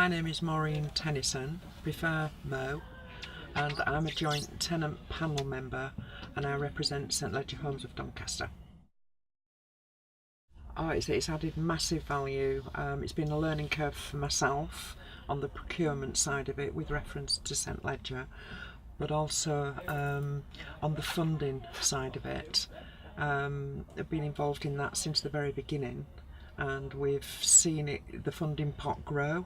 My name is Maureen Tennyson, prefer Mo, and I'm a joint tenant panel member and I represent St Ledger Homes of Doncaster. It's added massive value. It's been a learning curve for myself on the procurement side of it with reference to St Ledger, but also on the funding side of it. I've been involved in that since the very beginning, and we've seen the funding pot grow.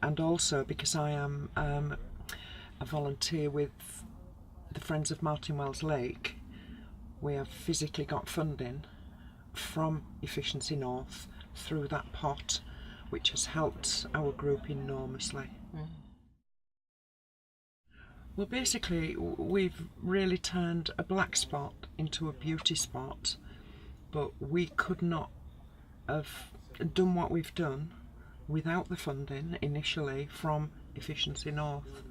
And also because I am a volunteer with the Friends of Martin Wells Lake, we have physically got funding from Efficiency North through that pot, which has helped our group enormously. Well, basically we've really turned a black spot into a beauty spot, but we could not have done what we've done without the funding initially from Efficiency North.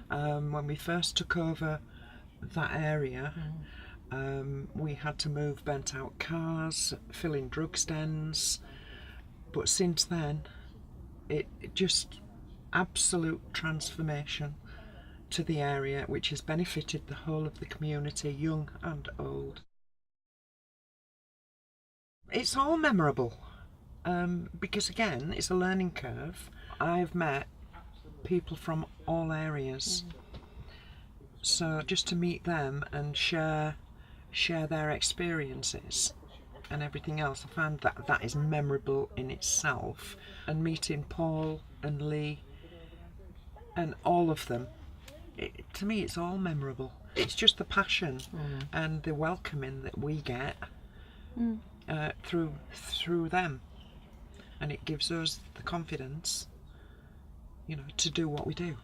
When we first took over that area, we had to move burnt out cars, fill in drug dens, but since then it just absolute transformation to the area, which has benefited the whole of the community, young and old. It's all memorable because again it's a learning curve. I've met people from all areas, so just to meet them and share their experiences and everything else, I found that is memorable in itself. And meeting Paul and Lee and all of them, to me it's all memorable. It's just the passion and the welcoming that we get through them, and it gives us the confidence, to do what we do.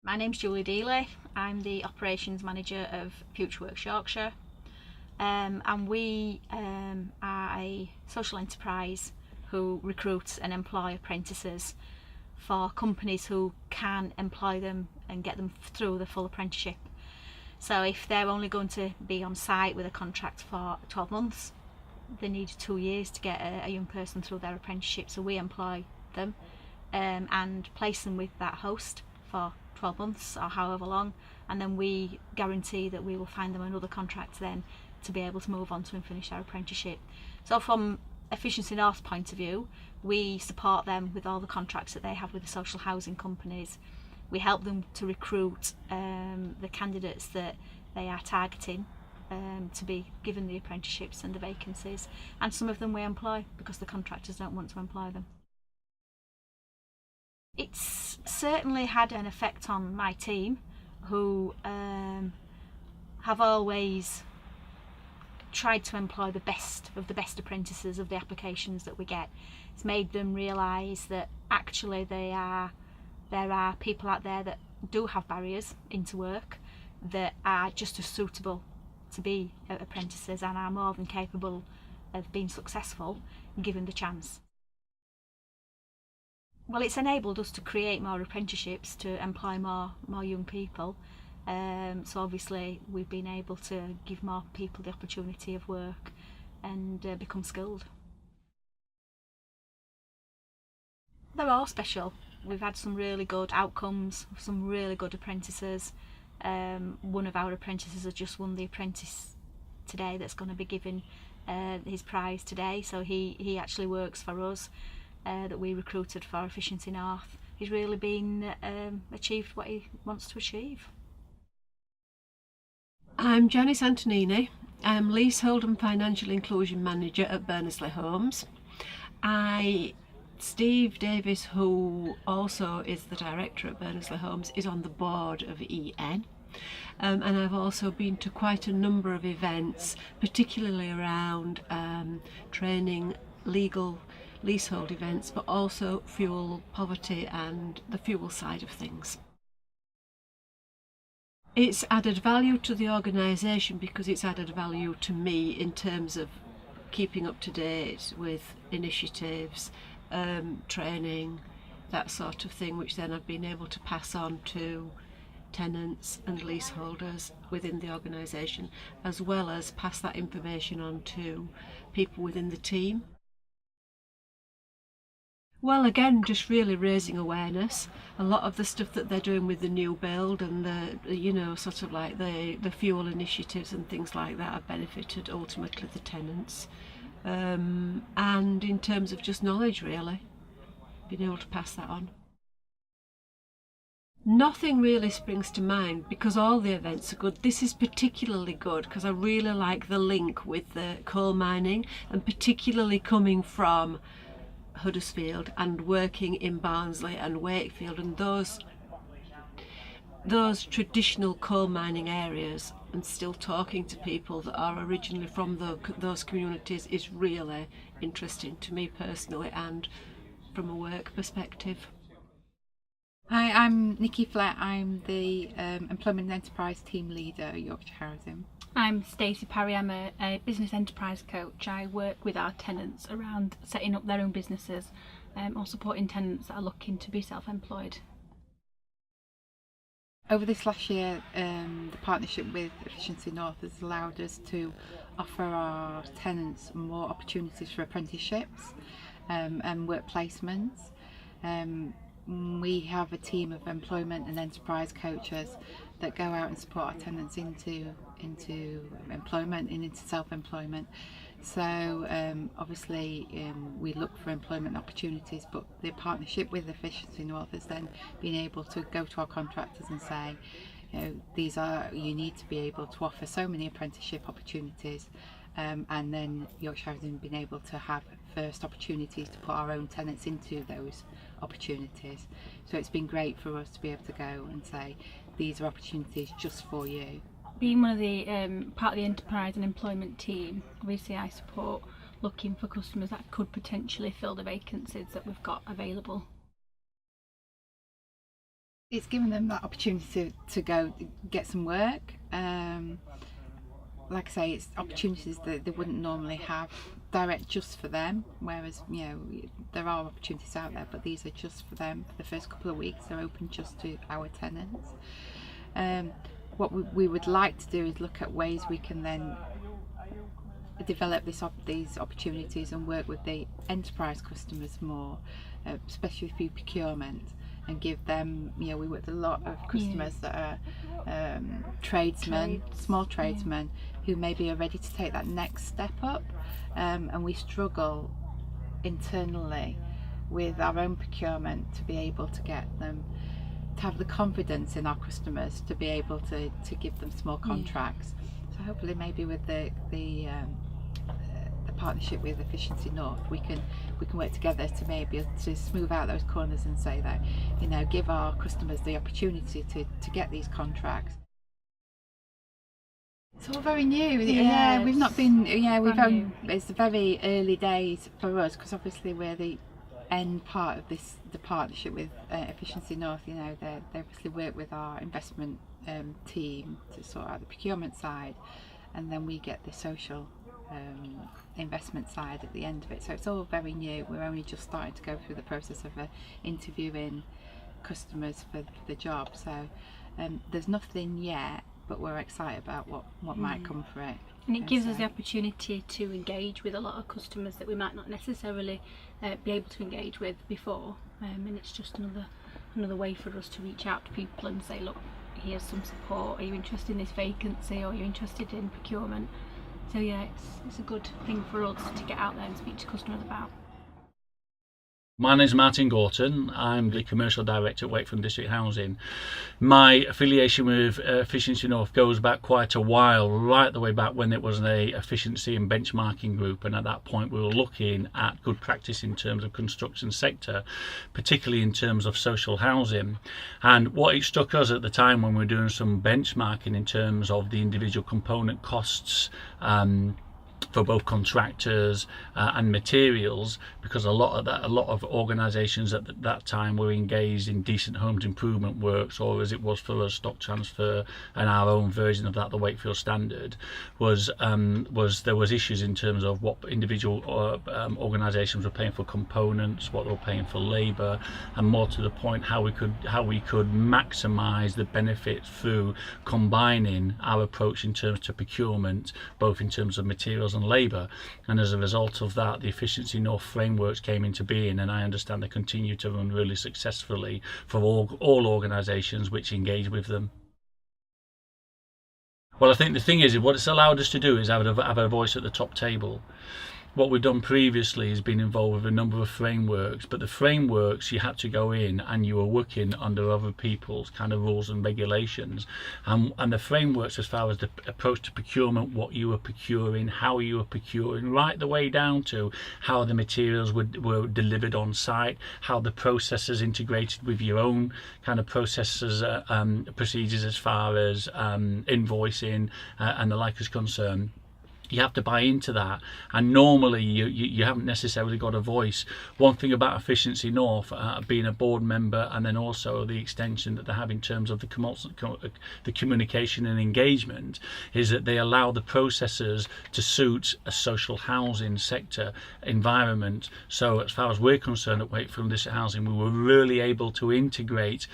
My name's Julie Dealey. I'm the operations manager of FutureWorks Yorkshire, and we are a social enterprise who recruits and employ apprentices for companies who can employ them and get them through the full apprenticeship. So if they're only going to be on site with a contract for 12 months, they need 2 years to get a young person through their apprenticeship. So we employ them and place them with that host for 12 months or however long, and then we guarantee that we will find them another contract then to be able to move on to and finish their apprenticeship. So from Efficiency North's point of view, we support them with all the contracts that they have with the social housing companies. We help them to recruit the candidates that they are targeting to be given the apprenticeships and the vacancies, and some of them we employ because the contractors don't want to employ them. It's certainly had an effect on my team, who have always tried to employ the best of the best apprentices of the applications that we get. It's made them realise that actually there are people out there that do have barriers into work that are just as suitable to be apprentices and are more than capable of being successful given the chance. Well, it's enabled us to create more apprenticeships to employ more young people. So obviously we've been able to give more people the opportunity of work and become skilled. They're all special. We've had some really good outcomes, some really good apprentices. One of our apprentices has just won the apprentice today that's going to be given his prize today. So he actually works for us, that we recruited for Efficiency North. He's really been achieved what he wants to achieve. I'm Janice Antonini. I'm Leasehold and Financial Inclusion Manager at Berners-lee Homes. Steve Davis, who also is the director at Berners-lee Homes, is on the board of EN. And I've also been to quite a number of events, particularly around training, legal leasehold events, but also fuel poverty and the fuel side of things. It's added value to the organisation because it's added value to me in terms of keeping up to date with initiatives, training, that sort of thing, which then I've been able to pass on to tenants and leaseholders within the organisation, as well as pass that information on to people within the team. Well, again, just really raising awareness. A lot of the stuff that they're doing with the new build and the, sort of like the fuel initiatives and things like that have benefited ultimately the tenants. And in terms of just knowledge, really, being able to pass that on. Nothing really springs to mind because all the events are good. This is particularly good because I really like the link with the coal mining, and particularly coming from Huddersfield and working in Barnsley and Wakefield and those traditional coal mining areas, and still talking to people that are originally from those communities is really interesting to me personally and from a work perspective. Hi, I'm Nikki Flett. I'm the Employment and Enterprise Team Leader at Yorkshire Housing. I'm Stacey Parry. I'm a business enterprise coach. I work with our tenants around setting up their own businesses or supporting tenants that are looking to be self-employed. Over this last year, the partnership with Efficiency North has allowed us to offer our tenants more opportunities for apprenticeships and work placements. We have a team of employment and enterprise coaches that go out and support our tenants into employment and into self-employment. So obviously we look for employment opportunities, but the partnership with Efficiency North has then been able to go to our contractors and say, you need to be able to offer so many apprenticeship opportunities, and then Yorkshire Housing been able to have first opportunities to put our own tenants into those opportunities. So it's been great for us to be able to go and say, these are opportunities just for you. Being one of the part of the enterprise and employment team, obviously I support looking for customers that could potentially fill the vacancies that we've got available. It's given them that opportunity to go get some work. Like I say, it's opportunities that they wouldn't normally have direct just for them, whereas there are opportunities out there, but these are just for them. For the first couple of weeks they're open just to our tenants. What we would like to do is look at ways we can then develop these opportunities and work with the enterprise customers more, especially through procurement, and give them, we work with a lot of customers that are tradesmen, small tradesmen, who maybe are ready to take that next step up, and we struggle internally with our own procurement to be able to get them to have the confidence in our customers to be able to give them small contracts. So hopefully maybe with the partnership with Efficiency North, we can work together to maybe to smooth out those corners and say that, give our customers the opportunity to get these contracts. It's all very new. Yeah, we've not been. It's very early days for us because obviously we're the end part of the partnership with Efficiency North. They obviously work with our investment team to sort out the procurement side, and then we get the social investment side at the end of it. So it's all very new. We're only just starting to go through the process of interviewing customers for the job. So there's nothing yet, but we're excited about what might come for it. And it gives us the opportunity to engage with a lot of customers that we might not necessarily be able to engage with before, and it's just another way for us to reach out to people and say, look, here's some support, are you interested in this vacancy, or are you interested in procurement? So yeah, it's a good thing for us to get out there and speak to customers about. My name is Martin Gorton. I'm the Commercial Director at Wakefield District Housing. My affiliation with Efficiency North goes back quite a while, right the way back when it was an efficiency and benchmarking group, and at that point we were looking at good practice in terms of construction sector, particularly in terms of social housing. And what it struck us at the time when we were doing some benchmarking in terms of the individual component costs for both contractors and materials, because a lot of organisations at that time were engaged in decent homes improvement works, or as it was for us, stock transfer and our own version of that, the Wakefield Standard, was there was issues in terms of what individual organisations were paying for components, what they were paying for labour, and more to the point, how we could maximise the benefits through combining our approach in terms to procurement, both in terms of materials materials and labour, and as a result of that the Efficiency North frameworks came into being, and I understand they continue to run really successfully for all organisations which engage with them. Well, I think the thing is, what it's allowed us to do is have a voice at the top table. What we've done previously has been involved with a number of frameworks, but the frameworks, you had to go in and you were working under other people's kind of rules and regulations, and the frameworks as far as the approach to procurement, what you were procuring, how you were procuring, right the way down to how the materials were delivered on site, how the processes integrated with your own kind of processes, procedures as far as invoicing and the like is concerned. You have to buy into that, and normally you haven't necessarily got a voice. One thing about Efficiency North, being a board member, and then also the extension that they have in terms of the communication and engagement, is that they allow the processes to suit a social housing sector environment. So as far as we're concerned at Wakefield District Housing, we were really able to integrate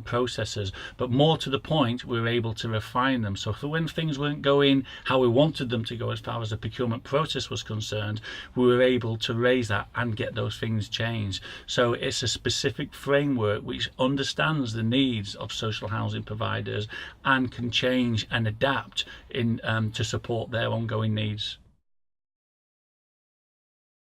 processes, but more to the point, we were able to refine them. So when things weren't going how we wanted them to go as far as the procurement process was concerned, we were able to raise that and get those things changed. So it's a specific framework which understands the needs of social housing providers and can change and adapt in to support their ongoing needs.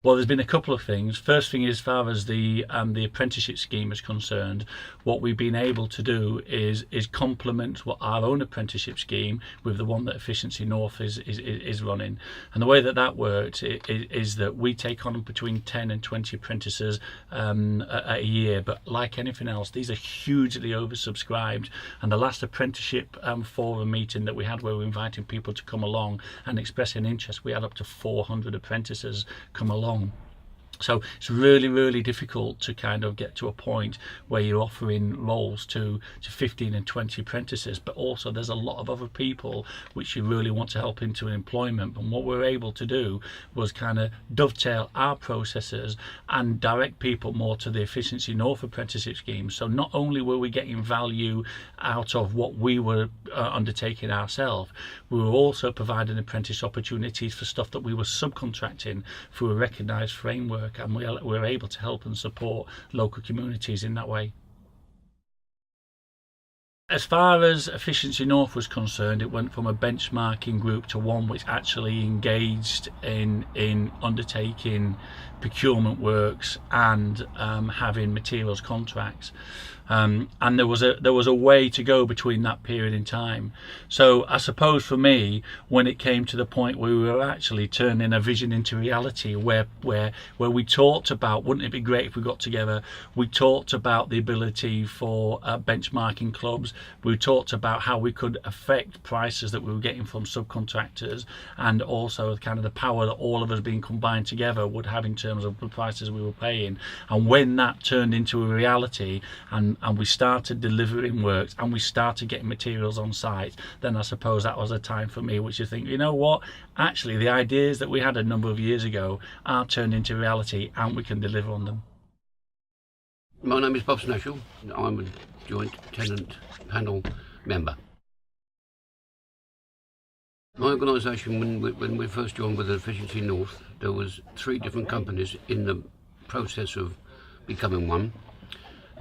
Well, there's been a couple of things. First thing, as far as the apprenticeship scheme is concerned, what we've been able to do is complement what our own apprenticeship scheme with the one that Efficiency North is running. And the way that works is that we take on between 10 and 20 apprentices a year, but like anything else, these are hugely oversubscribed. And the last apprenticeship forum meeting that we had, where we were inviting people to come along and express an interest, we had up to 400 apprentices come along. So it's really difficult to kind of get to a point where you're offering roles to 15 and 20 apprentices, but also there's a lot of other people which you really want to help into employment. And what we're able to do was kind of dovetail our processes and direct people more to the Efficiency North apprenticeship scheme. So not only were we getting value out of what we were undertaking ourselves, we were also providing apprentice opportunities for stuff that we were subcontracting through a recognised framework, and we're able to help and support local communities in that way. As far as Efficiency North was concerned, it went from a benchmarking group to one which actually engaged in undertaking procurement works and having materials contracts. And there was a way to go between that period in time. So I suppose for me, when it came to the point where we were actually turning a vision into reality, where we talked about, wouldn't it be great if we got together? We talked about the ability for benchmarking clubs. We talked about how we could affect prices that we were getting from subcontractors, and also kind of the power that all of us being combined together would have in terms of the prices we were paying. And when that turned into a reality, and we started delivering works and we started getting materials on site, then I suppose that was a time for me which you think, you know what, actually the ideas that we had a number of years ago are turned into reality and we can deliver on them. My name is Bob Snatchell. I'm a joint tenant panel member. My organisation, when we first joined with Efficiency North, there was 3 different companies in the process of becoming one.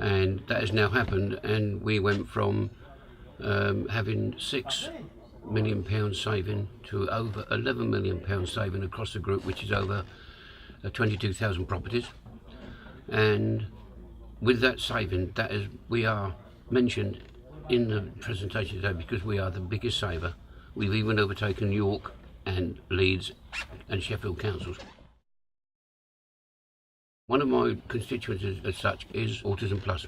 And that has now happened, and we went from having £6 million saving to over £11 million saving across the group, which is over 22,000 properties. And with that saving, we are mentioned in the presentation today because we are the biggest saver. We've even overtaken York and Leeds and Sheffield councils. One of my constituents as such is Autism Plus.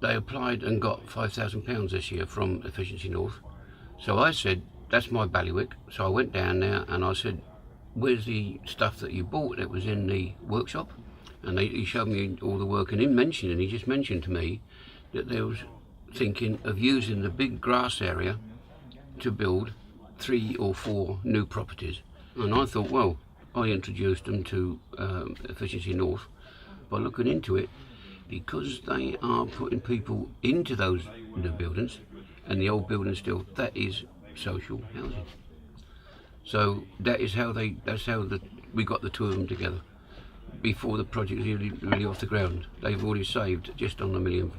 They applied and got £5,000 this year from Efficiency North. So I said, that's my bailiwick. So I went down there and I said, where's the stuff that you bought that was in the workshop? And he showed me all the work, and he just mentioned to me that they was thinking of using the big grass area to build 3 or 4 new properties. And I thought, well, I introduced them to Efficiency North by looking into it, because they are putting people into those new buildings, and the old buildings still, that is social housing. So that's how we got the two of them together. Before the project was really off the ground, they've already saved just on £1 million.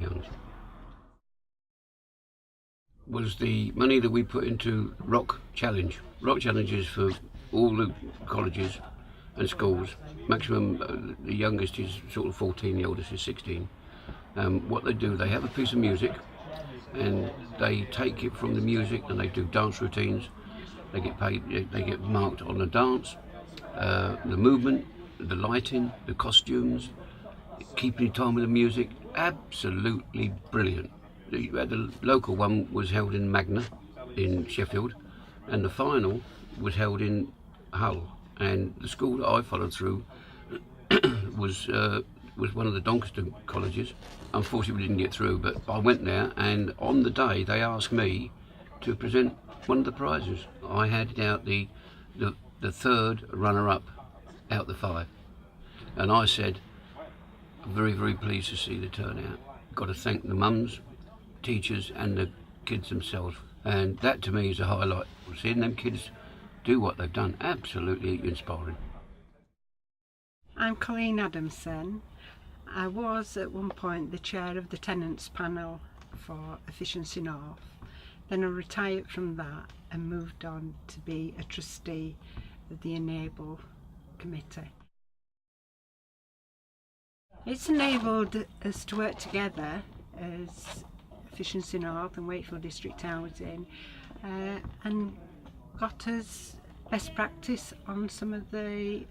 Was the money that we put into Rock Challenge. Rock Challenge is for all the colleges and schools. Maximum, the youngest is sort of 14, the oldest is 16. What they do, they have a piece of music and they take it from the music and they do dance routines. They get paid, they get marked on the dance, the movement, the lighting, the costumes, keeping time with the music. Absolutely brilliant. The local one was held in Magna in Sheffield, and the final was held in Hull. And the school that I followed through was one of the Doncaster colleges. Unfortunately, we didn't get through, but I went there, and on the day they asked me to present one of the prizes. I handed out the third runner-up out the 5, and I said, very, very pleased to see the turnout. Got to thank the mums, teachers and the kids themselves, and that to me is a highlight. Seeing them kids do what they've done, absolutely inspiring. I'm Colleen Adamson. I was at one point the chair of the tenants panel for Efficiency North. Then I retired from that and moved on to be a trustee of the Enable Committee. It's enabled us to work together as Efficiency North and Wakefield District Housing, and got us best practice on some of the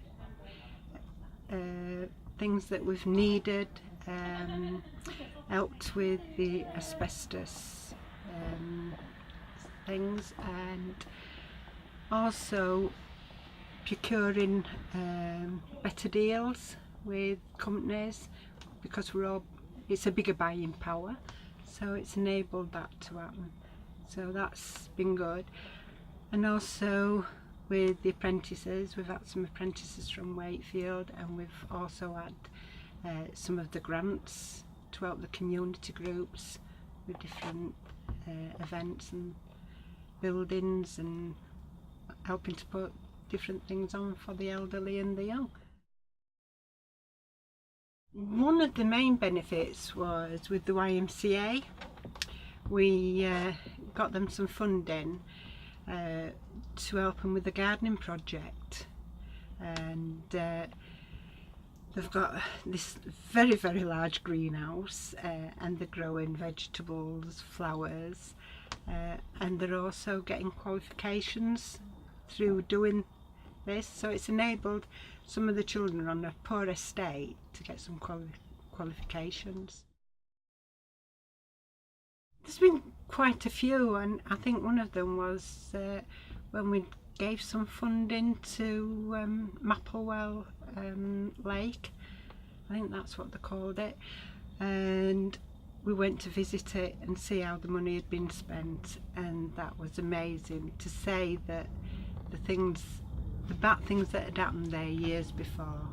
things that we've needed, helped with the asbestos things, and also procuring better deals with companies, because it's a bigger buying power, so it's enabled that to happen. So that's been good. And also with the apprentices, we've had some apprentices from Wakefield, and we've also had some of the grants to help the community groups with different events and buildings, and helping to put different things on for the elderly and the young. One of the main benefits was with the YMCA. We got them some funding to help them with the gardening project, and they've got this very, very large greenhouse, and they're growing vegetables, flowers, and they're also getting qualifications through doing this, so it's enabled some of the children on a poor estate to get some qualifications. There's been quite a few, and I think one of them was when we gave some funding to Mapplewell Lake, I think that's what they called it, and we went to visit it and see how the money had been spent, and that was amazing to say that the bad things that had happened there years before,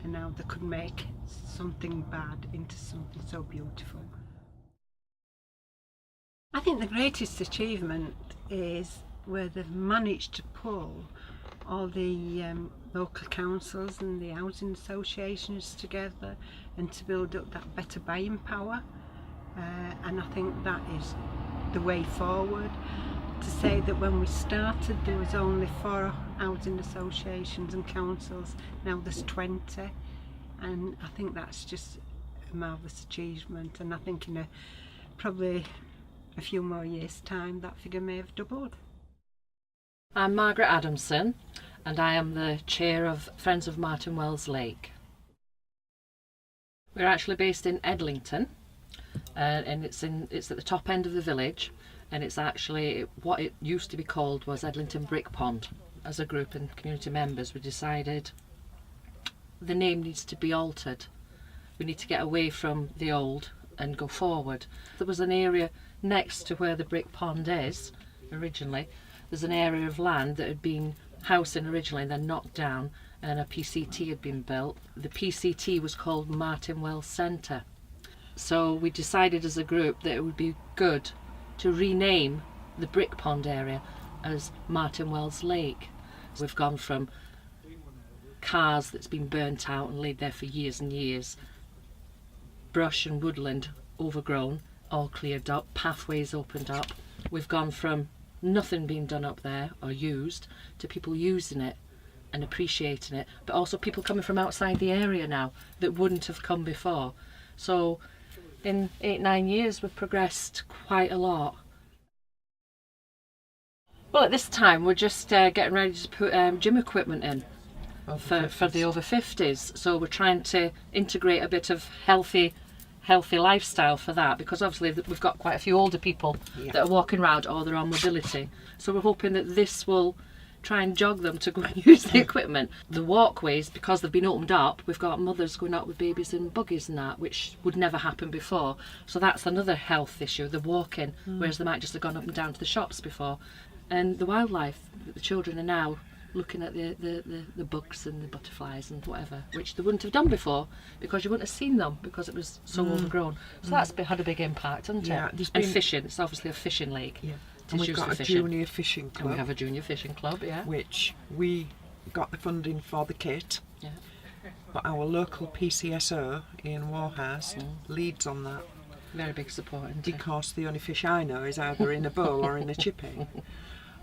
and now they could make something bad into something so beautiful. I think the greatest achievement is where they've managed to pull all the local councils and the housing associations together and to build up that better buying power, and I think that is the way forward. To say that when we started there was only 4 housing associations and councils, now there's 20, and I think that's just a marvellous achievement, and I think in probably a few more years' time that figure may have doubled. I'm Margaret Adamson, and I am the chair of Friends of Martin Wells Lake. We're actually based in Edlington, and it's at the top end of the village, and it's actually what it used to be called was Edlington Brick Pond. As a group and community members, we decided the name needs to be altered. We need to get away from the old and go forward. There was an area next to where the brick pond is originally. There's an area of land that had been housing originally and then knocked down, and a PCT had been built. The PCT was called Martin Wells Centre. So we decided as a group that it would be good to rename the brick pond area as Martin Wells Lake. We've gone from cars that's been burnt out and laid there for years and years, brush and woodland overgrown, all cleared up, pathways opened up. We've gone from nothing being done up there or used to people using it and appreciating it, but also people coming from outside the area now that wouldn't have come before. So in 8-9 years we've progressed quite a lot. Well, at this time we're just getting ready to put gym equipment in for the over 50s, so we're trying to integrate a bit of healthy lifestyle for that, because obviously we've got quite a few older people that are walking around or they're on mobility, so we're hoping that this will try and jog them to go and use the equipment. The walkways, because they've been opened up, we've got mothers going out with babies in buggies and that, which would never happen before, so that's another health issue, the walking, whereas they might just have gone up and down to the shops before. And the wildlife, the children are now looking at the bugs and the butterflies and whatever, which they wouldn't have done before because you wouldn't have seen them because it was so overgrown. So that's had a big impact, hasn't it? And fishing, it's obviously a fishing lake. Yeah. And we've got a junior fishing club. And we have a junior fishing club, yeah. Which we got the funding for the kit. Yeah. But our local PCSO, Ian Warhouse, leads on that. Very big support, isn't it? Because the only fish I know is either in a bowl or in a chippy.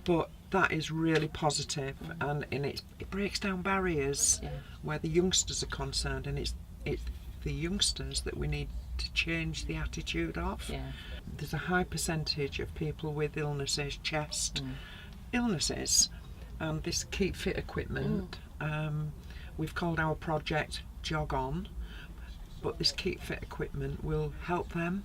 But that is really positive, and it breaks down barriers where the youngsters are concerned, and it's the youngsters that we need to change the attitude of. Yeah. There's a high percentage of people with illnesses, chest illnesses, and this Keep Fit equipment, we've called our project Jog On, but this Keep Fit equipment will help them.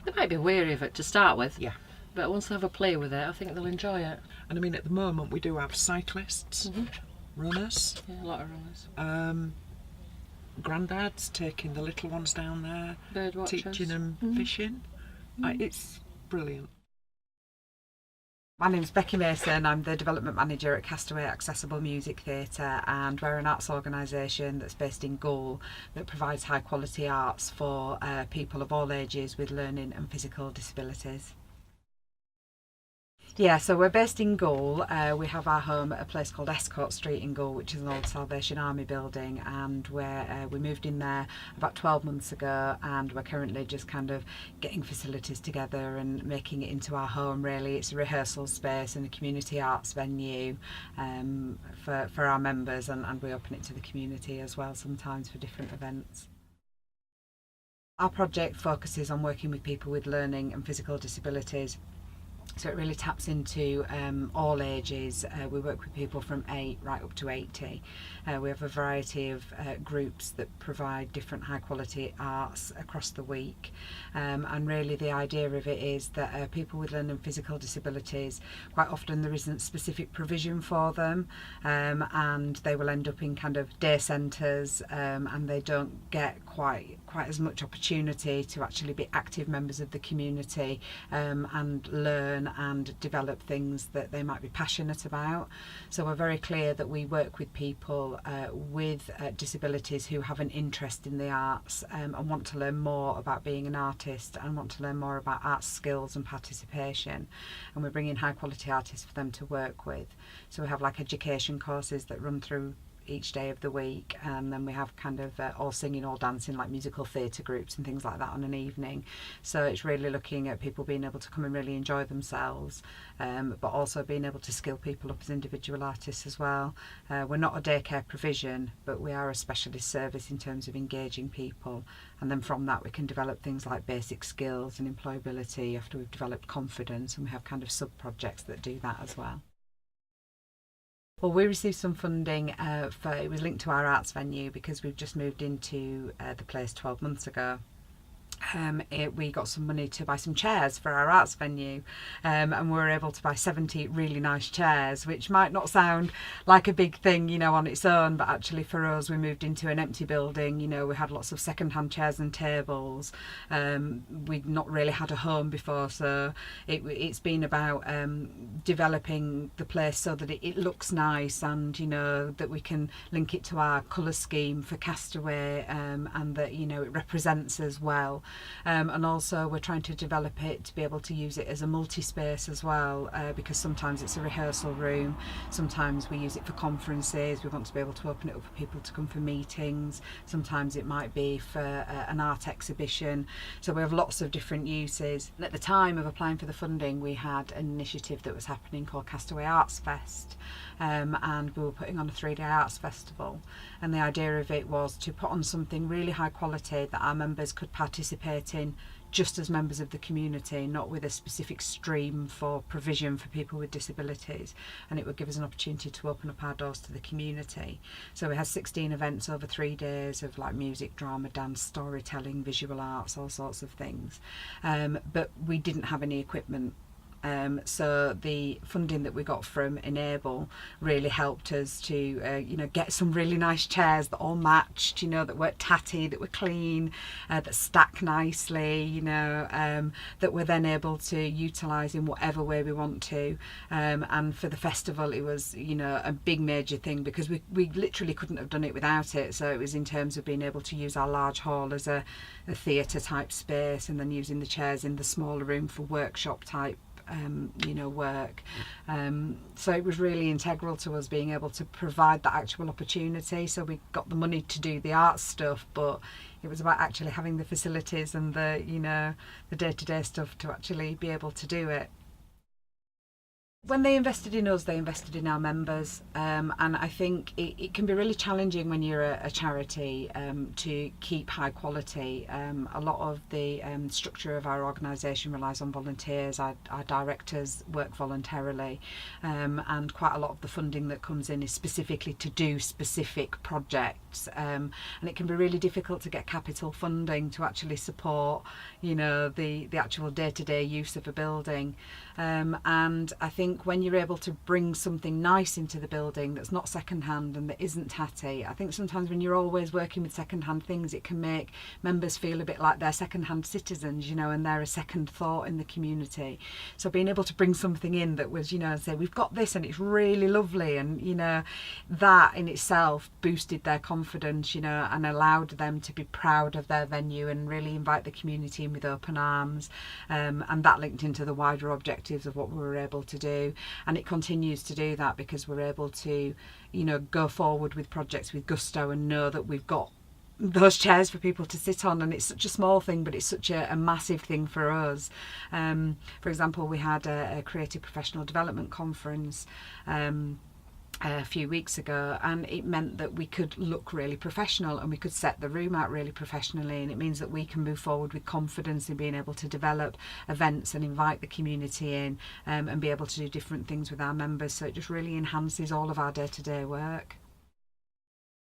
They might be wary of it to start with. Yeah. But once they have a play with it, I think they'll enjoy it. And I mean, at the moment we do have cyclists, runners, Yeah, a lot of runners. granddads taking the little ones down there, Bird watchers. teaching them fishing. It's brilliant. My name's Becky Mason, I'm the Development Manager at Castaway Accessible Music Theatre, and we're an arts organisation that's based in Goole that provides high quality arts for people of all ages with learning and physical disabilities. Yeah, so we're based in Goole. We have our home at a place called Escort Street in Goole, which is an old Salvation Army building, and we moved in there about 12 months ago, and we're currently just kind of getting facilities together and making it into our home really. It's a rehearsal space and a community arts venue for our members, and we open it to the community as well sometimes for different events. Our project focuses on working with people with learning and physical disabilities. So it really taps into all ages. We work with people from 8 right up to 80. We have a variety of groups that provide different high quality arts across the week, and really the idea of it is that people with learning and physical disabilities, quite often there isn't specific provision for them, and they will end up in kind of day centres, and they don't get quite as much opportunity to actually be active members of the community and learn and develop things that they might be passionate about. So we're very clear that we work with people with disabilities who have an interest in the arts and want to learn more about being an artist and want to learn more about arts skills and participation, and we're bringing high quality artists for them to work with. So we have like education courses that run through each day of the week, and then we have kind of all singing, all dancing, like musical theatre groups and things like that on an evening. So it's really looking at people being able to come and really enjoy themselves, but also being able to skill people up as individual artists as well. We're not a daycare provision, but we are a specialist service in terms of engaging people, and then from that we can develop things like basic skills and employability after we've developed confidence, and we have kind of sub-projects that do that as well. Well, we received some funding it was linked to our arts venue because we've just moved into the place 12 months ago. We got some money to buy some chairs for our arts venue, and we were able to buy 70 really nice chairs, which might not sound like a big thing, you know, on its own, but actually for us, we moved into an empty building, you know, we had lots of second-hand chairs and tables. We'd not really had a home before, so it's been about developing the place so that it looks nice, and, you know, that we can link it to our colour scheme for Castaway, and that, you know, it represents us well. and also we're trying to develop it to be able to use it as a multi-space as well, because sometimes it's a rehearsal room, sometimes we use it for conferences, we want to be able to open it up for people to come for meetings, sometimes it might be for an art exhibition, so we have lots of different uses. And at the time of applying for the funding, we had an initiative that was happening called Castaway Arts Fest, and we were putting on a 3-day arts festival, and the idea of it was to put on something really high quality that our members could participate in just as members of the community, not with a specific stream for provision for people with disabilities, and it would give us an opportunity to open up our doors to the community. So we had 16 events over 3 days of like music, drama, dance, storytelling, visual arts, all sorts of things, but we didn't have any equipment. So the funding that we got from Enable really helped us to you know, get some really nice chairs that all matched, you know, that weren't tatty, that were clean, that stack nicely, you know, that we're then able to utilise in whatever way we want to. And for the festival it was, you know, a big major thing, because we literally couldn't have done it without it. So it was in terms of being able to use our large hall as a theatre type space, and then using the chairs in the smaller room for workshop type you know, work. So it was really integral to us being able to provide that actual opportunity. So we got the money to do the art stuff, but it was about actually having the facilities and the, you know, the day-to-day stuff to actually be able to do it. When they invested in us, they invested in our members, and I think it can be really challenging when you're a charity to keep high quality. A lot of the structure of our organisation relies on volunteers. Our directors work voluntarily, and quite a lot of the funding that comes in is specifically to do specific projects, and it can be really difficult to get capital funding to actually support, you know, the actual day-to-day use of a building. And I think when you're able to bring something nice into the building that's not second-hand and that isn't tatty, I think sometimes when you're always working with second-hand things, it can make members feel a bit like they're second-hand citizens, you know, and they're a second thought in the community. So being able to bring something in that was, you know, say we've got this and it's really lovely, and you know, that in itself boosted their confidence, you know, and allowed them to be proud of their venue and really invite the community in with open arms, and that linked into the wider objectives of what we were able to do. And it continues to do that, because we're able to, you know, go forward with projects with gusto and know that we've got those chairs for people to sit on, and it's such a small thing, but it's such a massive thing for us. For example, we had a creative professional development conference a few weeks ago, and it meant that we could look really professional and we could set the room out really professionally, and it means that we can move forward with confidence in being able to develop events and invite the community in, and be able to do different things with our members. So it just really enhances all of our day-to-day work.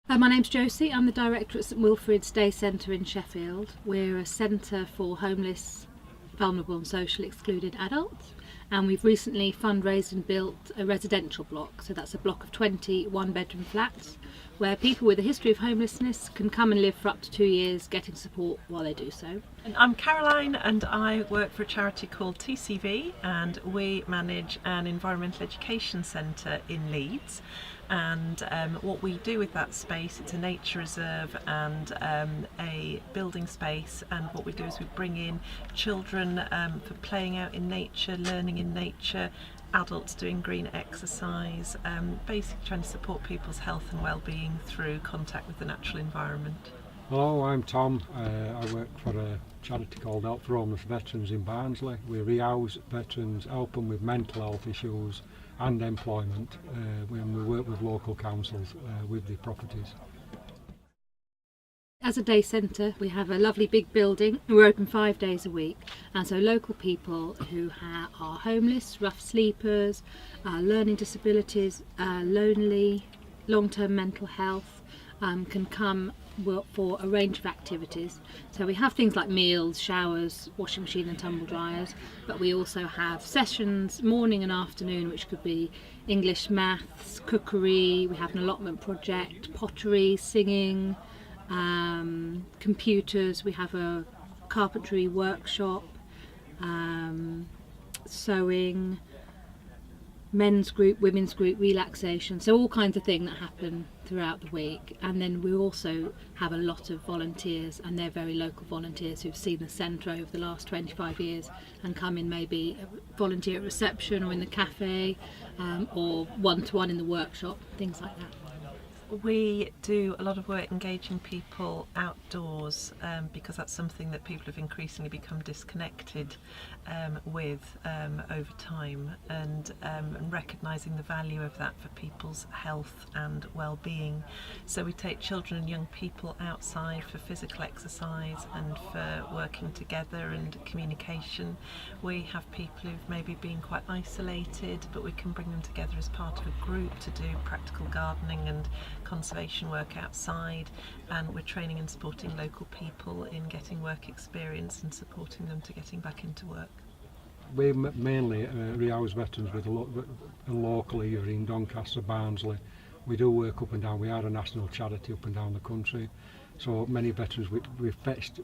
My name's Josie. I'm the director at St Wilfrid's Day Centre in Sheffield. We're a centre for homeless, vulnerable and socially excluded adults, and we've recently fundraised and built a residential block. So that's a block of 20 one-bedroom flats where people with a history of homelessness can come and live for up to 2 years, getting support while they do so. And I'm Caroline, and I work for a charity called TCV, and we manage an environmental education centre in Leeds. And what we do with that space, it's a nature reserve and a building space, and what we do is we bring in children for playing out in nature, learning in nature, adults doing green exercise, basically trying to support people's health and well-being through contact with the natural environment. Hello, I'm Tom. I work for a charity called Help for Homeless Veterans in Barnsley. We rehouse veterans, help them with mental health issues and employment when we work with local councils with the properties. As a day centre, we have a lovely big building. We're open 5 days a week, and so local people who are homeless, rough sleepers, learning disabilities, lonely, long-term mental health, can come for a range of activities. So we have things like meals, showers, washing machine and tumble dryers, but we also have sessions morning and afternoon, which could be English, maths, cookery. We have an allotment project, pottery, singing, computers. We have a carpentry workshop, sewing, men's group, women's group, relaxation, so all kinds of things that happen throughout the week. And then we also have a lot of volunteers, and they're very local volunteers who've seen the centre over the last 25 years and come in, maybe volunteer at reception or in the cafe, or one-to-one in the workshop, things like that. We do a lot of work engaging people outdoors, because that's something that people have increasingly become disconnected with over time, and recognising the value of that for people's health and well-being. So we take children and young people outside for physical exercise and for working together and communication. We have people who've maybe been quite isolated, but we can bring them together as part of a group to do practical gardening and conservation work outside, and we're training and supporting local people in getting work experience and supporting them to getting back into work. We mainly rehouse veterans with a local here in Doncaster, Barnsley. We do work up and down. We are a national charity up and down the country. So many veterans we've fetched,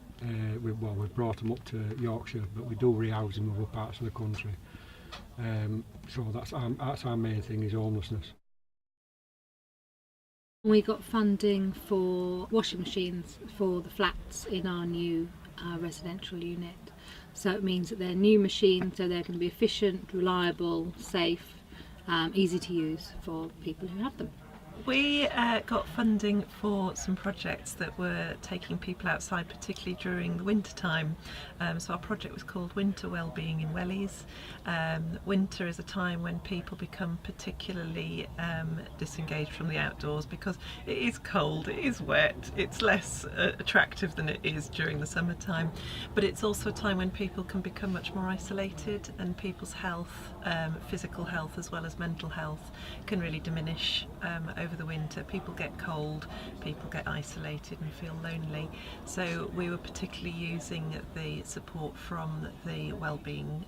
we've brought them up to Yorkshire, but we do rehouse them in other parts of the country. So that's our main thing, is homelessness. We got funding for washing machines for the flats in our new residential unit. So it means that they're new machines, so they're going to be efficient, reliable, safe, easy to use for people who have them. We got funding for some projects that were taking people outside, particularly during the winter time. So our project was called Winter Wellbeing in Wellies. Winter is a time when people become particularly disengaged from the outdoors because it is cold, it is wet, it's less attractive than it is during the summertime. But it's also a time when people can become much more isolated, and people's health, physical health as well as mental health, can really diminish over the winter. People get cold, people get isolated and feel lonely. So we were particularly using the support from the Wellbeing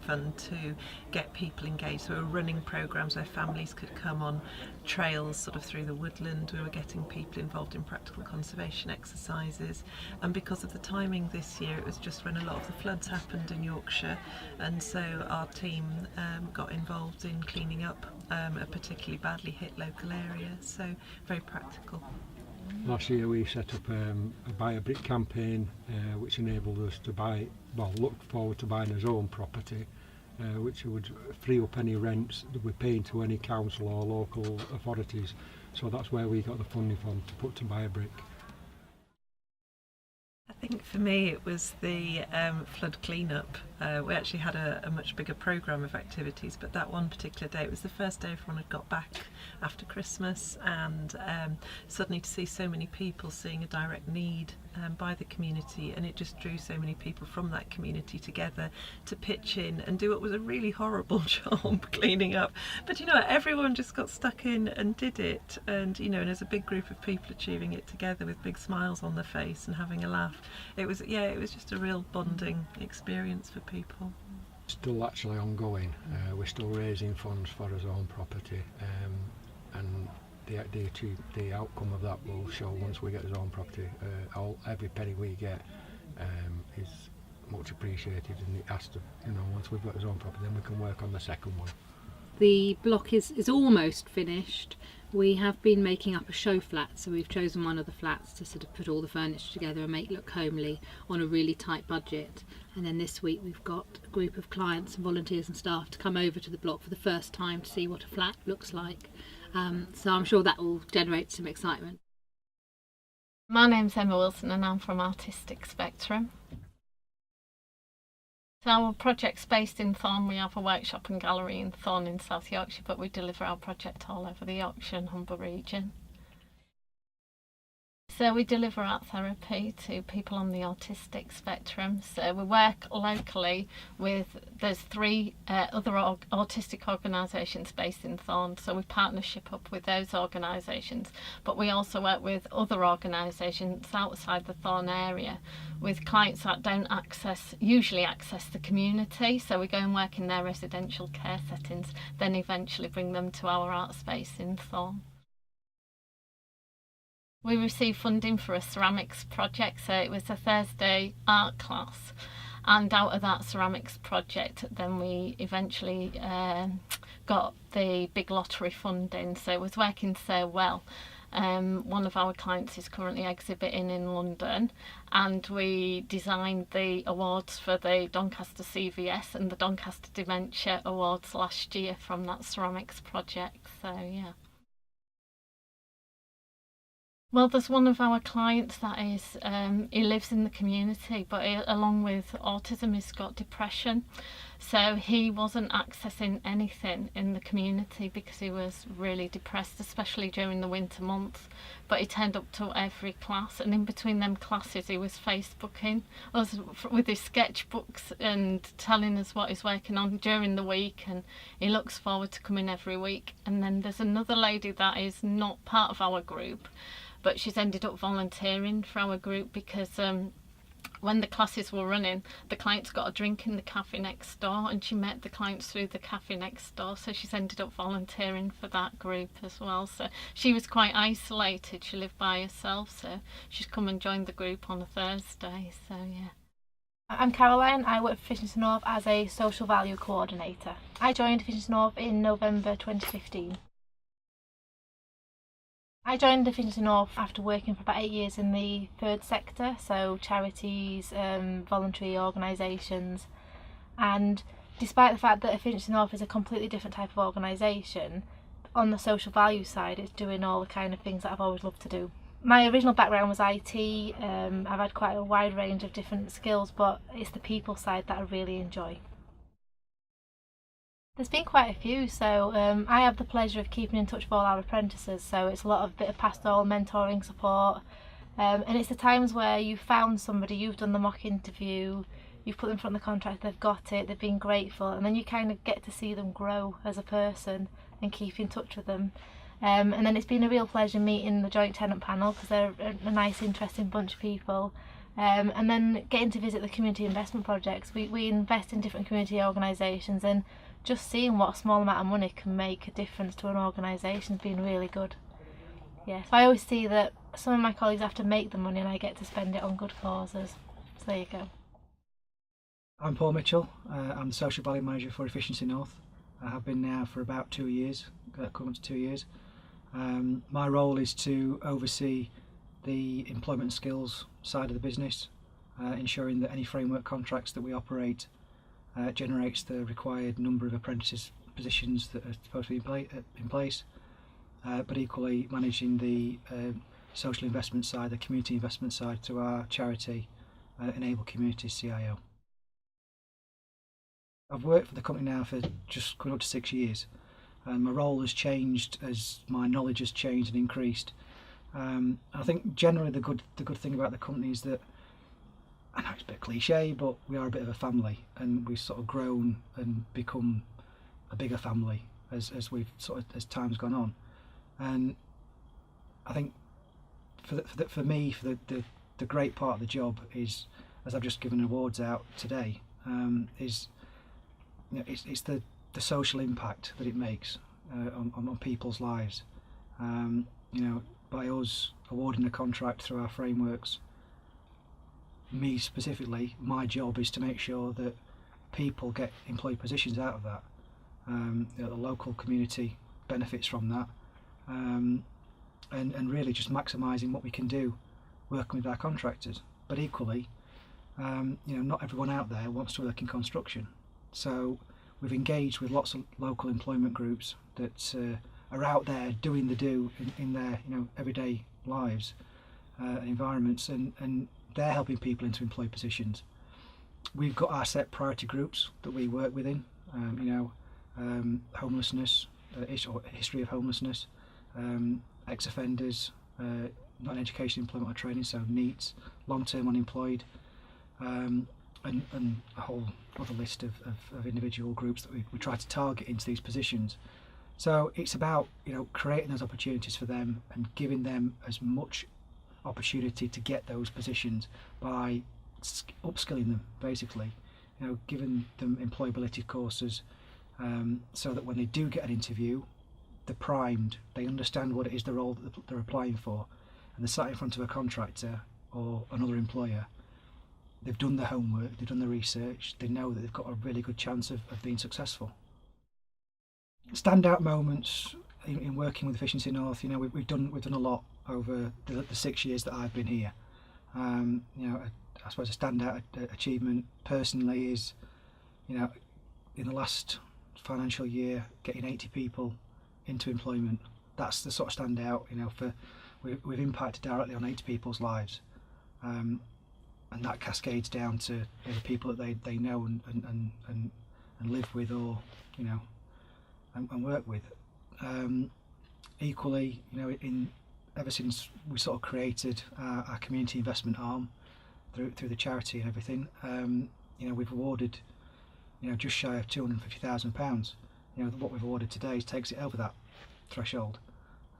Fund to get people engaged. So we were running programs where families could come on trails sort of through the woodland. We were getting people involved in practical conservation exercises, and because of the timing this year, it was just when a lot of the floods happened in Yorkshire, and so our team got involved in cleaning up a particularly badly hit local area, so very practical. Last year we set up a buy a brick campaign, which enabled us to look forward to buying our own property, which would free up any rents that we're paying to any council or local authorities. So that's where we got the funding from, to put to buy a brick. I think for me it was the flood clean-up. We actually had a much bigger programme of activities, but that one particular day, it was the first day everyone had got back after Christmas, and suddenly to see so many people seeing a direct need by the community, and it just drew so many people from that community together to pitch in and do what was a really horrible job cleaning up. But you know, everyone just got stuck in and did it, and you know, and as a big group of people achieving it together with big smiles on their face and having a laugh, it was just a real bonding experience for people. Still actually ongoing. We're still raising funds for our own property, and the outcome of that will show once we get our own property. Every penny we get is much appreciated, and it has to, once we've got our own property, then we can work on the second one. The block is almost finished. We have been making up a show flat, so we've chosen one of the flats to sort of put all the furniture together and make it look homely on a really tight budget. And then this week we've got a group of clients and volunteers and staff to come over to the block for the first time to see what a flat looks like. So I'm sure that will generate some excitement. My name's Emma Wilson and I'm from Artistic Spectrum. So our project's based in Thorn. We have a workshop and gallery in Thorn in South Yorkshire, but we deliver our project all over the Yorkshire and Humber region. So we deliver art therapy to people on the autistic spectrum. So we work locally with, there's 3 other autistic organisations based in Thorn, so we partnership up with those organisations, but we also work with other organisations outside the Thorn area with clients that don't usually access the community, so we go and work in their residential care settings, then eventually bring them to our art space in Thorn. We received funding for a ceramics project, so it was a Thursday art class, and out of that ceramics project then we eventually got the big lottery funding, so it was working so well. One of our clients is currently exhibiting in London, and we designed the awards for the Doncaster CVS and the Doncaster Dementia Awards last year from that ceramics project, so yeah. Well, there's one of our clients that is, he lives in the community, but along with autism, he's got depression. So he wasn't accessing anything in the community because he was really depressed, especially during the winter months. But he turned up to every class, and in between them classes he was Facebooking us with his sketchbooks and telling us what he's working on during the week, and he looks forward to coming every week. And then there's another lady that is not part of our group, but she's ended up volunteering for our group because when the classes were running, the clients got a drink in the cafe next door, and she met the clients through the cafe next door, so she's ended up volunteering for that group as well. So she was quite isolated, she lived by herself, so she's come and joined the group on a Thursday, so yeah. I'm Caroline. I work for Efficiency North as a social value coordinator. I joined Efficiency North in November 2015. I joined Efficiency North after working for about 8 years in the third sector, so charities, voluntary organisations, and despite the fact that Efficiency North is a completely different type of organisation, on the social value side it's doing all the kind of things that I've always loved to do. My original background was IT. I've had quite a wide range of different skills, but it's the people side that I really enjoy. There's been quite a few, so I have the pleasure of keeping in touch with all our apprentices, so it's a lot of bit of pastoral mentoring support, and it's the times where you've found somebody, you've done the mock interview, you've put them in front of the contract, they've got it, they've been grateful, and then you kind of get to see them grow as a person and keep in touch with them. And then it's been a real pleasure meeting the joint tenant panel because they're a nice interesting bunch of people. And then getting to visit the community investment projects. We invest in different community organisations, and just seeing what a small amount of money can make a difference to an organisation has been really good. Yeah, so I always see that some of my colleagues have to make the money and I get to spend it on good causes. So there you go. I'm Paul Mitchell. I'm the Social Value Manager for Efficiency North. I have been now for about 2 years, coming to 2 years. My role is to oversee the employment and skills side of the business, ensuring that any framework contracts that we operate generates the required number of apprentices positions that are supposed to be in place, but equally managing the social investment side, the community investment side through our charity Enable Communities CIO. I've worked for the company now for just going up to 6 years, and my role has changed as my knowledge has changed and increased. I think generally the good thing about the company is that, I know it's a bit cliche, but we are a bit of a family, and we've sort of grown and become a bigger family as we've as time's gone on. And I think for me, the great part of the job is, as I've just given awards out today, is it's the social impact that it makes on people's lives. By us awarding a contract through our frameworks, me specifically, my job is to make sure that people get employed positions out of that. The local community benefits from that, and really just maximising what we can do working with our contractors. But equally, not everyone out there wants to work in construction, so we've engaged with lots of local employment groups that are out there doing the do in their everyday lives, environments, and they're helping people into employed positions. We've got our set priority groups that we work within, homelessness, or history of homelessness, ex-offenders, not in education, employment or training, so NEETs, long-term unemployed, and a whole other list of individual groups that we try to target into these positions. So it's about creating those opportunities for them and giving them as much opportunity to get those positions by upskilling them, basically, giving them employability courses, so that when they do get an interview, they're primed, they understand what it is the role that they're applying for, and they're sat in front of a contractor or another employer. They've done the homework, they've done the research, they know that they've got a really good chance of being successful. Standout moments in working with Efficiency North, you know, we've done a lot over the 6 years that I've been here. You know, I suppose a standout achievement personally is, you know, in the last financial year, getting 80 people into employment. That's the sort of standout, you know, for we've impacted directly on 80 people's lives, and that cascades down to, you know, the people that they know and live with, or, you know, and work with. Equally, you know, ever since we sort of created our community investment arm through the charity and everything, you know, we've awarded, you know, just shy of £250,000. You know, what we've awarded today takes it over that threshold.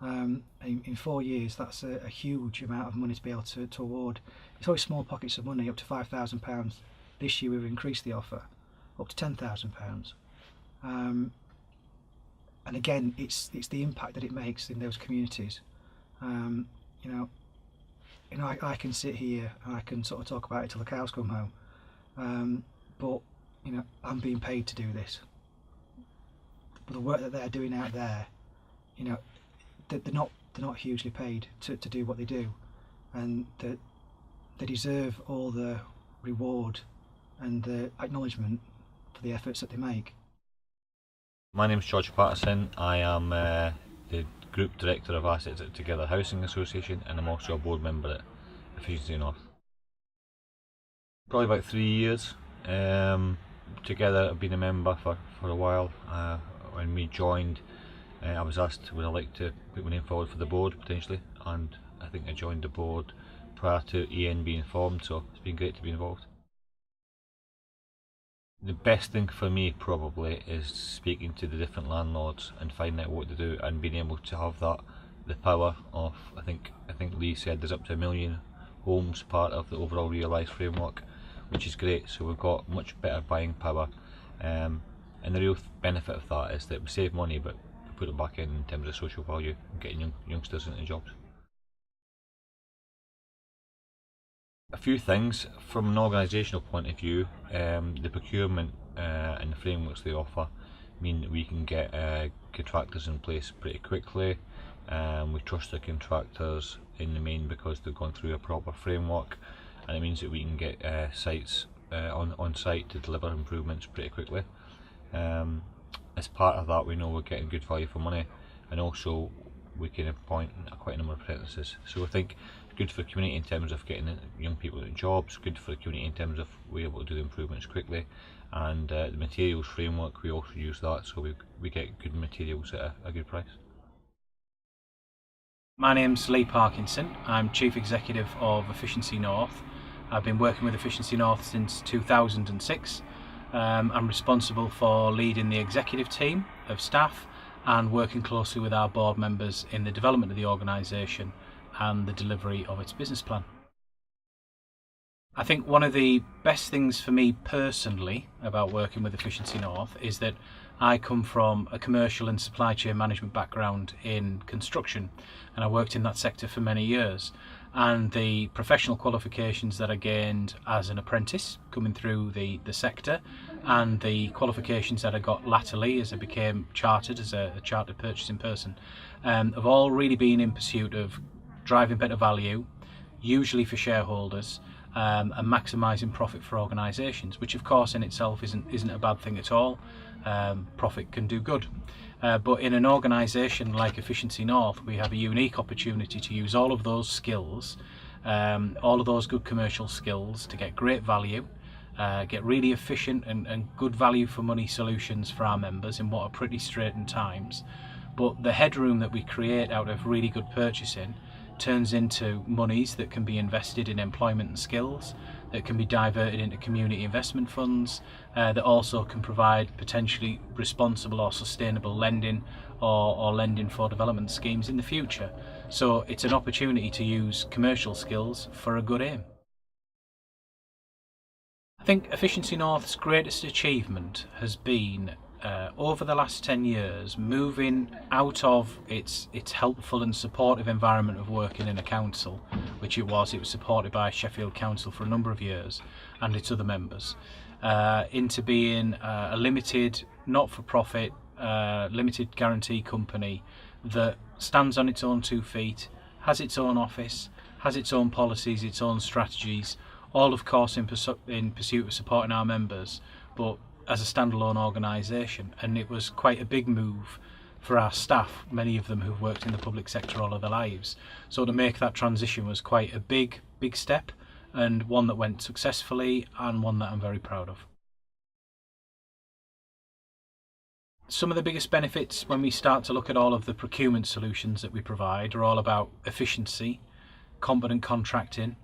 In 4 years, that's a huge amount of money to be able to award. It's always small pockets of money, up to £5,000. This year we've increased the offer up to £10,000. And again, it's the impact that it makes in those communities. You know, I can sit here and I can sort of talk about it till the cows come home, but, you know, I'm being paid to do this. But the work that they're doing out there, you know, they're not hugely paid to do what they do, and that they deserve all the reward and the acknowledgement for the efforts that they make. My name is George Patterson. I am the Group Director of Assets at Together Housing Association, and I'm also a board member at Efficiency North. Probably about 3 years. Together I've been a member for a while. When we joined, I was asked would I like to put my name forward for the board potentially, and I think I joined the board prior to EN being formed, so it's been great to be involved. The best thing for me probably is speaking to the different landlords and finding out what to do, and being able to have the power of, I think Lee said there's up to 1 million homes part of the overall realised framework, which is great. So we've got much better buying power, and the real benefit of that is that we save money, but we put it back in terms of social value and getting youngsters into jobs. A few things from an organisational point of view. The procurement and the frameworks they offer mean that we can get contractors in place pretty quickly. We trust the contractors in the main because they've gone through a proper framework, and it means that we can get sites on site to deliver improvements pretty quickly. As part of that, we know we're getting good value for money, and also we can appoint quite a number of apprentices. So I think good for the community in terms of getting young people into jobs, good for the community in terms of we're able to do the improvements quickly, and the materials framework, we also use that, so we get good materials at a good price. My name's Lee Parkinson. I'm Chief Executive of Efficiency North. I've been working with Efficiency North since 2006. I'm responsible for leading the executive team of staff and working closely with our board members in the development of the organisation and the delivery of its business plan. I think one of the best things for me personally about working with Efficiency North is that I come from a commercial and supply chain management background in construction, and I worked in that sector for many years, and the professional qualifications that I gained as an apprentice coming through the sector, and the qualifications that I got latterly as I became chartered as a chartered purchasing person, have all really been in pursuit of driving better value, usually for shareholders, and maximising profit for organisations, which of course in itself isn't a bad thing at all. Profit can do good, but in an organisation like Efficiency North, we have a unique opportunity to use all of those skills, all of those good commercial skills, to get great value, get really efficient and good value for money solutions for our members in what are pretty straitened times. But the headroom that we create out of really good purchasing turns into monies that can be invested in employment and skills, that can be diverted into community investment funds, that also can provide potentially responsible or sustainable lending or lending for development schemes in the future. So it's an opportunity to use commercial skills for a good aim. I think Efficiency North's greatest achievement has been over the last 10 years, moving out of its helpful and supportive environment of working in a council, which it was supported by Sheffield Council for a number of years and its other members, into being a limited, not-for-profit limited guarantee company that stands on its own 2 feet, has its own office, has its own policies, its own strategies, all of course in pursuit of supporting our members, but as a standalone organisation. And it was quite a big move for our staff, many of them who've worked in the public sector all of their lives. So to make that transition was quite a big step, and one that went successfully, and one that I'm very proud of. Some of the biggest benefits when we start to look at all of the procurement solutions that we provide are all about efficiency, competent contracting,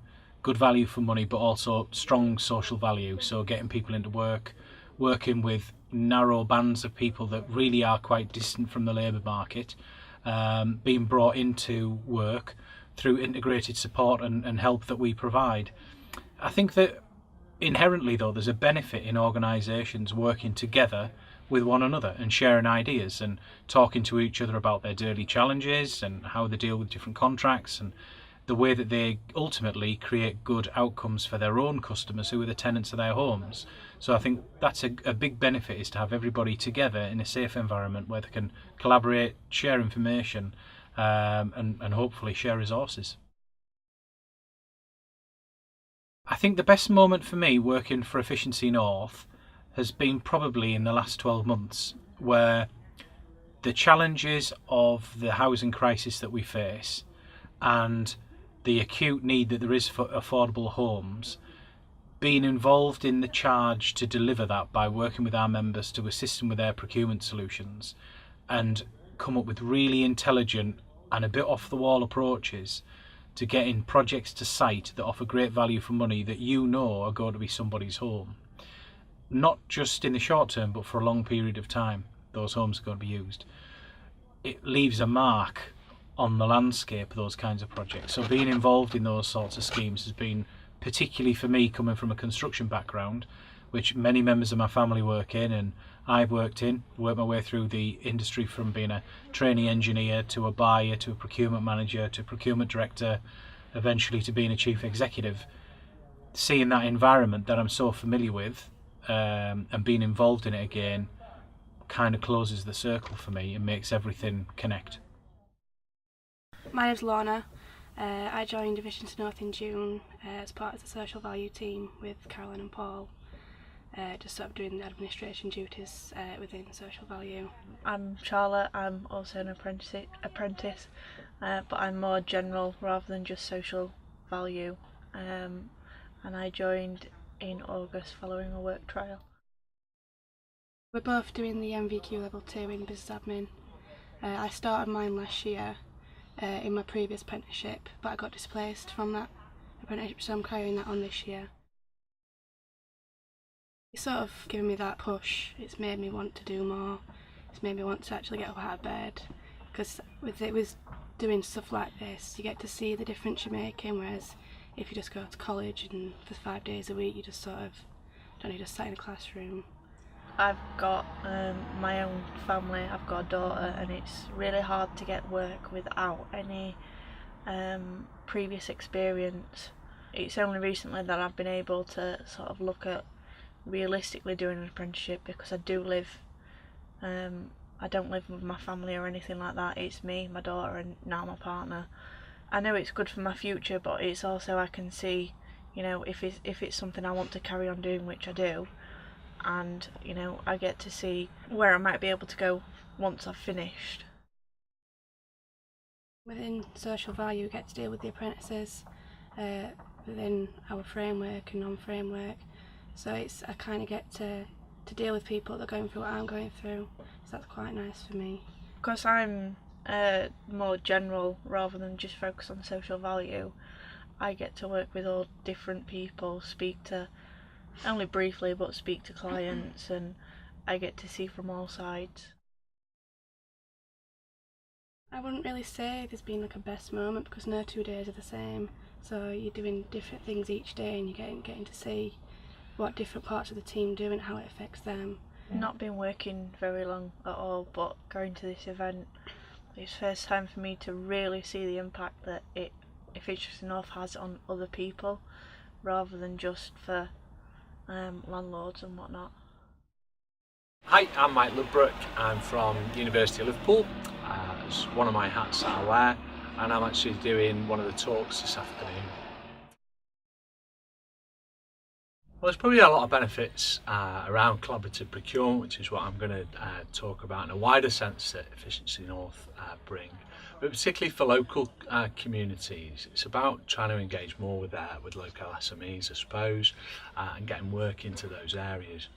good value for money, but also strong social value. So getting people into work, working with narrow bands of people that really are quite distant from the labour market, being brought into work through integrated support and help that we provide. I think that inherently though there's a benefit in organisations working together with one another and sharing ideas and talking to each other about their daily challenges and how they deal with different contracts and the way that they ultimately create good outcomes for their own customers who are the tenants of their homes. So I think that's a big benefit, is to have everybody together in a safe environment where they can collaborate, share information, and hopefully share resources. I think the best moment for me working for Efficiency North has been probably in the last 12 months, where the challenges of the housing crisis that we face and the acute need that there is for affordable homes, being involved in the charge to deliver that by working with our members to assist them with their procurement solutions and come up with really intelligent and a bit off the wall approaches to getting projects to site that offer great value for money that you know are going to be somebody's home. Not just in the short term, but for a long period of time, those homes are going to be used. It leaves a mark on the landscape of those kinds of projects. So being involved in those sorts of schemes has been, particularly for me coming from a construction background, which many members of my family work in and I've worked my way through the industry from being a trainee engineer to a buyer to a procurement manager to a procurement director, eventually to being a chief executive. Seeing that environment that I'm so familiar with and being involved in it again kind of closes the circle for me and makes everything connect. My name's Lorna. I joined Efficiency North in June as part of the social value team with Caroline and Paul, just sort of doing the administration duties within social value. I'm Charlotte. I'm also an apprentice, but I'm more general rather than just social value, and I joined in August following a work trial. We're both doing the MVQ level 2 in business admin. I started mine last year in my previous apprenticeship, but I got displaced from that apprenticeship, so I'm carrying that on this year. It's sort of given me that push. It's made me want to do more. It's made me want to actually get up out of bed, because with doing stuff like this, you get to see the difference you're making, whereas if you just go to college and for 5 days a week you just sort of just sat in a classroom. I've got my own family, I've got a daughter, and it's really hard to get work without any previous experience. It's only recently that I've been able to sort of look at realistically doing an apprenticeship, because I don't live with my family or anything like that. It's me, my daughter, and now my partner. I know it's good for my future, but it's also, I can see, if it's something I want to carry on doing, which I do, and I get to see where I might be able to go once I've finished. Within social value, we get to deal with the apprentices within our framework and non-framework, so I kind of get to deal with people that are going through what I'm going through, so that's quite nice for me. Because I'm more general rather than just focus on social value, I get to work with all different people, speak to, only briefly, but speak to clients, and I get to see from all sides. I wouldn't really say there's been like a best moment, because no 2 days are the same, so you're doing different things each day and you're getting to see what different parts of the team do and how it affects them. Not been working very long at all, but going to this event, it's the first time for me to really see the impact that Efficiency North has on other people, rather than just for landlords and whatnot. Hi, I'm Mike Ludbrook. I'm from University of Liverpool. It's one of my hats that I wear, and I'm actually doing one of the talks this afternoon. Well, there's probably a lot of benefits around collaborative procurement, which is what I'm going to talk about in a wider sense that Efficiency North bring, but particularly for local communities. It's about trying to engage more with local SMEs, I suppose, and getting work into those areas.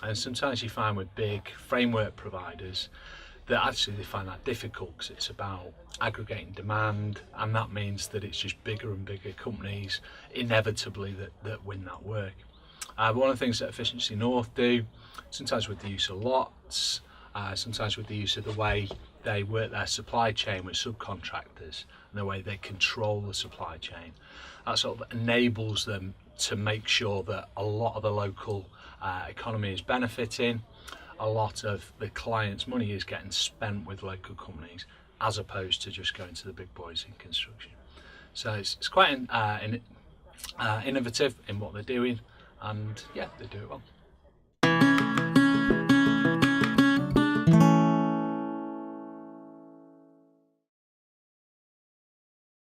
And sometimes you find with big framework providers that actually they find that difficult because it's about aggregating demand, and that means that it's just bigger and bigger companies inevitably that win that work. But one of the things that Efficiency North do, sometimes with the use of lots, sometimes with the use of the way they work their supply chain with subcontractors and the way they control the supply chain, that sort of enables them to make sure that a lot of the local economy is benefiting, a lot of the client's money is getting spent with local companies as opposed to just going to the big boys in construction. So it's quite innovative in what they're doing, and yeah, they do it well.